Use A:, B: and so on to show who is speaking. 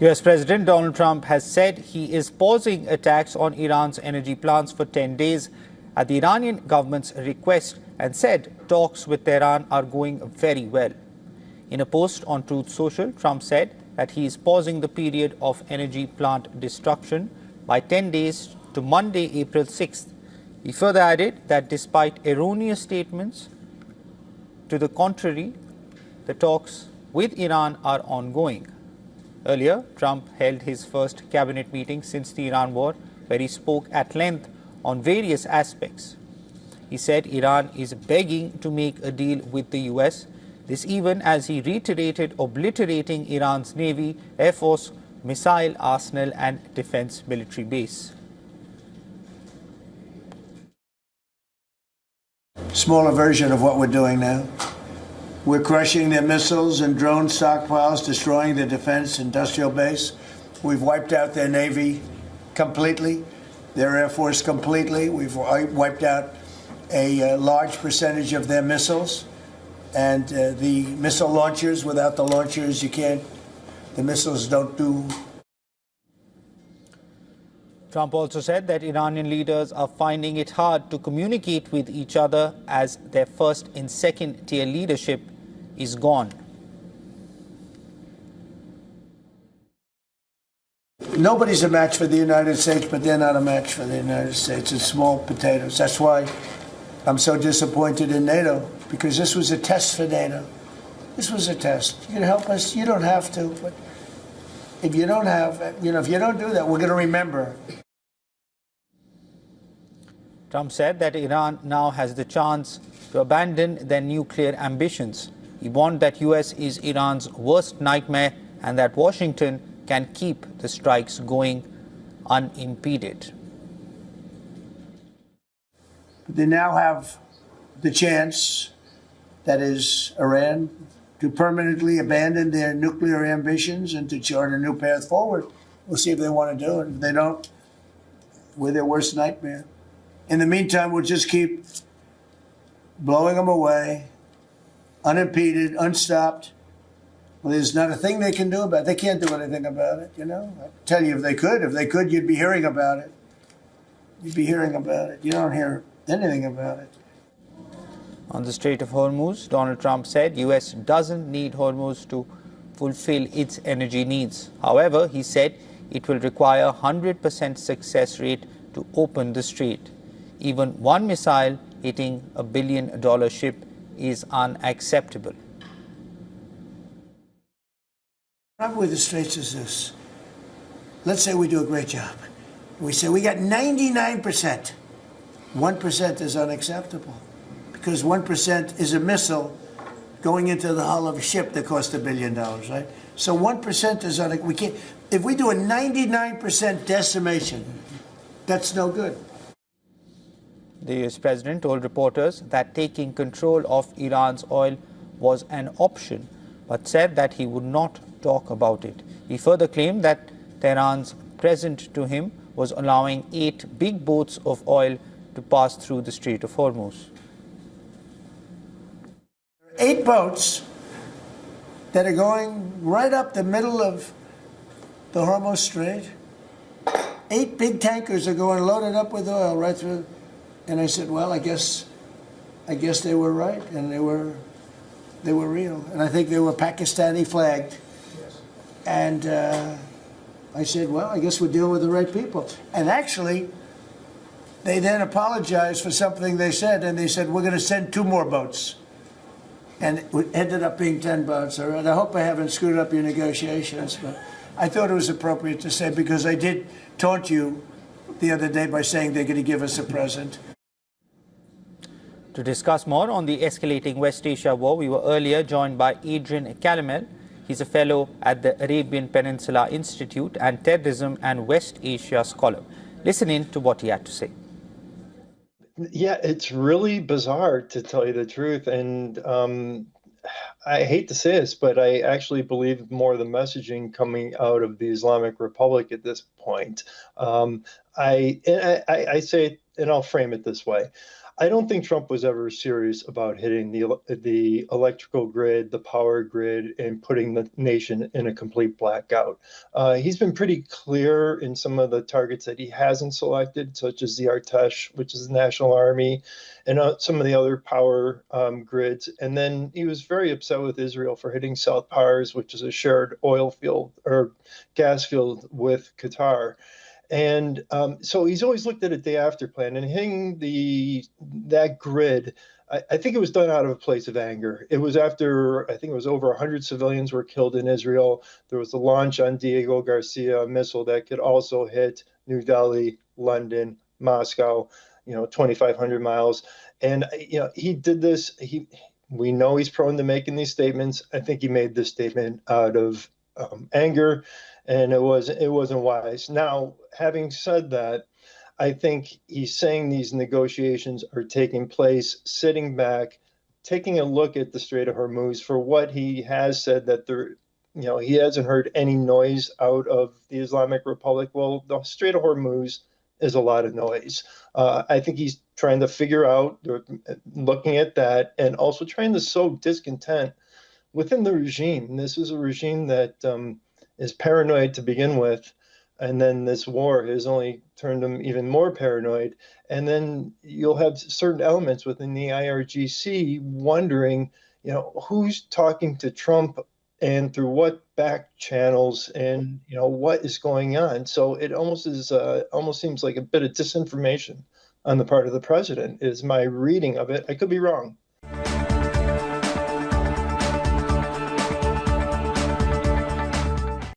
A: US President Donald Trump has said he is pausing attacks on Iran's energy plants for 10 days at the Iranian government's request and said talks with Tehran are going very well. In a post on Truth Social, Trump said that he is pausing the period of energy plant destruction by 10 days to Monday, April 6th. He further added that despite erroneous statements to the contrary, the talks with Iran are ongoing. Earlier, Trump held his first cabinet meeting since the Iran war, where he spoke at length on various aspects. He said Iran is begging to make a deal with the US, this even as he reiterated obliterating Iran's Navy, Air Force, missile arsenal and defense military base.
B: Smaller version of what we're doing now. We're crushing their missiles and drone stockpiles, destroying their defense industrial base. We've wiped out their Navy completely, their Air Force completely. We've wiped out a large percentage of their missiles. And the missile launchers, without the launchers, the missiles don't do.
A: Trump also said that Iranian leaders are finding it hard to communicate with each other as their first and second tier leadership is gone.
B: Nobody's a match for the United States, but they're not a match for the United States. It's small potatoes. That's why I'm so disappointed in NATO, because this was a test for NATO. This was a test. You can help us. You don't have to, but if you don't if you don't do that, we're going to remember.
A: Trump said that Iran now has the chance to abandon their nuclear ambitions. He warned that US is Iran's worst nightmare and that Washington can keep the strikes going unimpeded.
B: They now have the chance, that is Iran, to permanently abandon their nuclear ambitions and to chart a new path forward. We'll see if they want to do it. If they don't, we're their worst nightmare. In the meantime, we'll just keep blowing them away, unimpeded, unstopped. Well, there's not a thing they can do about it. They can't do anything about it, I tell you, if they could, you'd be hearing about it. You'd be hearing about it. You don't hear anything about it.
A: On the Strait of Hormuz, Donald Trump said US doesn't need Hormuz to fulfill its energy needs. However, he said it will require 100% success rate to open the strait. Even one missile hitting $1 billion ship is unacceptable.
B: The problem with the straits is this. Let's say we do a great job. We say we got 99%. 1% is unacceptable, because 1% is a missile going into the hull of a ship that cost $1 billion, right? So 1% is we can't. If we do a 99% decimation, that's no good.
A: The US president told reporters that taking control of Iran's oil was an option, but said that he would not talk about it. He further claimed that Tehran's present to him was allowing 8 big boats of oil to pass through the Strait of Hormuz.
B: 8 boats that are going right up the middle of the Hormuz Strait. 8 big tankers are going loaded up with oil right through. And I said, well, I guess they were right, and they were real. And I think they were Pakistani flagged. Yes. And I said, well, I guess we're dealing with the right people. And actually, they then apologized for something they said, and they said, we're going to send 2 more boats. And it ended up being 10 boats. All right. I hope I haven't screwed up your negotiations, but I thought it was appropriate to say, because I did taunt you the other day by saying they're going to give us a present.
A: To discuss more on the escalating West Asia war, we were earlier joined by Adrian Calamel. He's a fellow at the Arabian Peninsula Institute and terrorism and West Asia scholar. Listen in to what he had to say.
C: Yeah, it's really bizarre, to tell you the truth. And I hate to say this, but I actually believe more of the messaging coming out of the Islamic Republic at this point. I say, and I'll frame it this way. I don't think Trump was ever serious about hitting the electrical grid, the power grid, and putting the nation in a complete blackout. He's been pretty clear in some of the targets that he hasn't selected, such as the Artesh, which is the National Army, and some of the other power grids. And then he was very upset with Israel for hitting South Pars, which is a shared oil field or gas field with Qatar. And so he's always looked at a day after plan, and hitting that grid. I think it was done out of a place of anger. It was after, I think it was over 100 civilians were killed in Israel. There was the launch on Diego Garcia, a missile that could also hit New Delhi, London, Moscow, 2,500 miles. And he did this. We know he's prone to making these statements. I think he made this statement out of anger, and it wasn't wise. Now, having said that, I think he's saying these negotiations are taking place, sitting back, taking a look at the Strait of Hormuz for what he has said that he hasn't heard any noise out of the Islamic Republic. Well, the Strait of Hormuz is a lot of noise. I think he's trying to figure out, looking at that, and also trying to sow discontent within the regime. This is a regime that is paranoid to begin with, and then this war has only turned them even more paranoid. And then you'll have certain elements within the IRGC wondering, who's talking to Trump and through what back channels, and what is going on. So it almost seems like a bit of disinformation on the part of the president, is my reading of it. I could be wrong.